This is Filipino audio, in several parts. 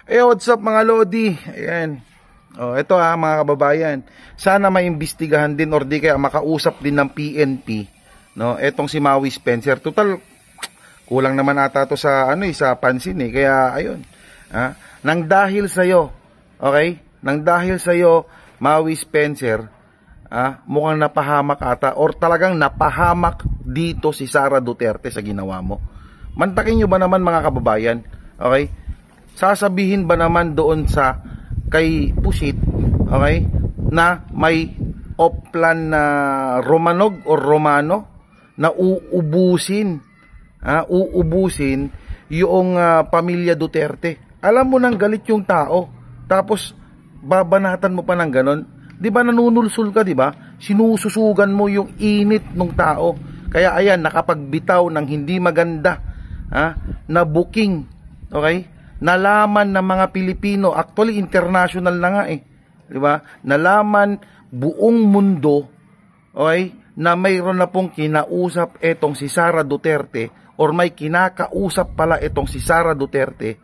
What's up mga Lodi? Ayan. Ito mga kababayan. Sana maimbestigahan din or di kaya makausap din ng PNP, no? Etong si Maui Spencer. Total kulang naman ata to sa sa pansin eh. Kaya ayun. Nang dahil sa iyo, okay? Nang dahil sa iyo, Maui Spencer, mukhang napahamak ata or talagang napahamak dito si Sara Duterte sa ginawa mo. Mantakin nyo ba naman mga kababayan? Okay? Sasabihin ba naman doon sa kay Pusit, okay, na may oplan na Romanog o Romano na uubusin yung pamilya Duterte. Alam mo nang galit yung tao, tapos babanatan mo pa ng ganon. Di ba nanunulsul ka, di ba? Sinususugan mo yung init ng tao. Kaya ayan, nakapagbitaw ng hindi maganda na booking, okay? Nalaman ng mga Pilipino, actually international na nga eh, di ba? Nalaman buong mundo, okay, na mayroon na pong kinausap etong si Sara Duterte or may kinakausap pala etong si Sara Duterte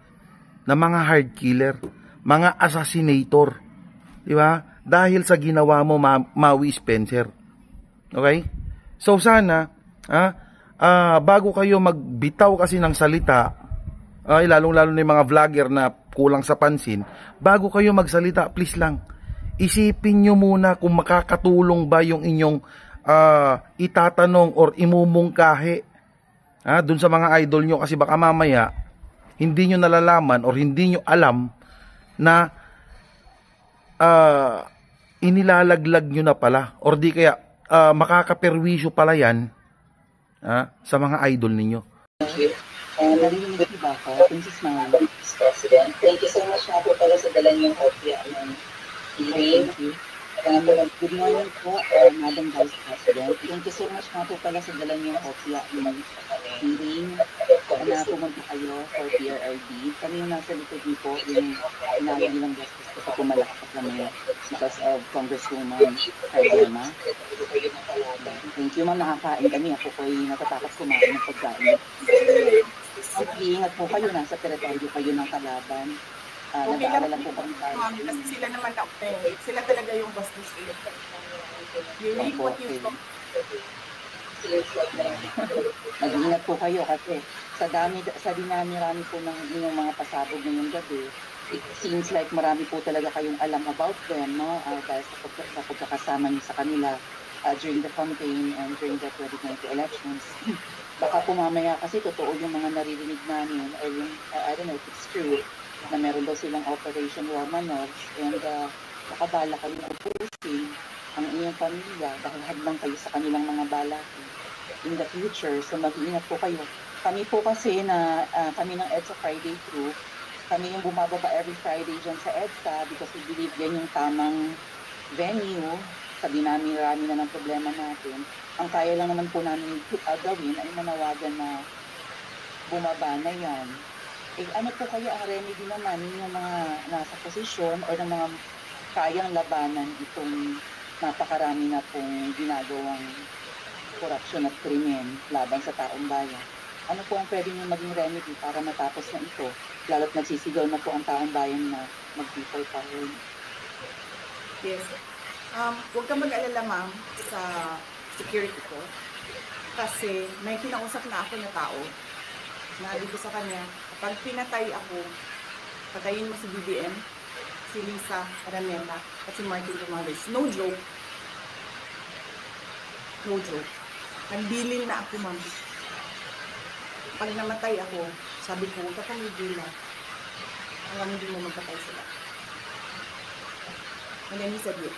na mga hard killer, mga assassinator, di ba? Dahil sa ginawa mo, Maui Spencer. Okay? So sana bago kayo magbitaw kasi ng salita, lalong-lalo na yung mga vlogger na kulang sa pansin, bago kayo magsalita, please lang, isipin nyo muna kung makakatulong ba yung inyong itatanong or imumungkahi dun sa mga idol nyo, kasi baka mamaya hindi nyo nalalaman or hindi nyo alam na inilalaglag nyo na pala or di kaya makakaperwisyo pala yan sa mga idol ninyo. Narinig ba ako? Princess Maui. President. Thank you so much po pala sa dala niyong kopya ng hearing. Good morning po, Madam Vice President. Thank you so much po pala sa dala niyong kopya ng hearing na pumunta kayo for PRRD. Kami yung nasa likod niyo po, yung inamin nilang justice ko sa pumalakpak kami because of Congresswoman Cardema. Thank you ma'am, nakakain kami. Ako po ay natatakot kumain ng pagkain. Iingat po kayo, nasa teritoryo kayo ng kalaban. Nag-aalala po kami tayo. Kasi sila naman sila talaga yung boss ng state. You read what you talk. Mag-ingat po kayo kasi sa dinami-rami po ng inyong mga pasabog ngayong gabi, it seems like marami po talaga kayong alam about them, no? Dahil sa pagkakasama niyo sa kanila during the campaign and during the 2020 elections. Baka po mamaya kasi totoo yung mga naririnig namin or yung, I don't know if it's true, na meron daw silang Operation Romanov and nakabala kayo upusin ang inyong pamilya dahil hadlang kayo sa kanilang mga balakin in the future. So mag-ingat po kayo. Kami po kasi na kami ng EDSA Friday Crew, kami yung bumababa every Friday dyan sa EDSA because we believe yan yung tamang venue sa dinami-rami na ng problema natin. Ang kaya lang naman po namin gawin ay manawagan na bumaba na yan. Ano po kaya ang remedy naman yung mga nasa posisyon o ng mga kayang labanan itong napakarami na pong ginagawang korupsyon at krimen laban sa taong bayan? Ano po ang pwede nyo maging remedy para matapos na ito? Lalo't nagsisigaw na po ang taong bayan na mag-people power. Yes. Huwag ka mag-alala ma'am sa security ko. Kasi may kinausap na ako na tao. Nabi ko sa kanya, kapag pinatay ako, patayin mo si BBM, si Lisa Araneta, at si Martin Romualdez. No joke. No joke. Nagbilin na ako ma'am. Pag namatay ako, sabi ko, huwag ka pamigil na. Hanggang hindi mo magpatay sila. And then he said yes.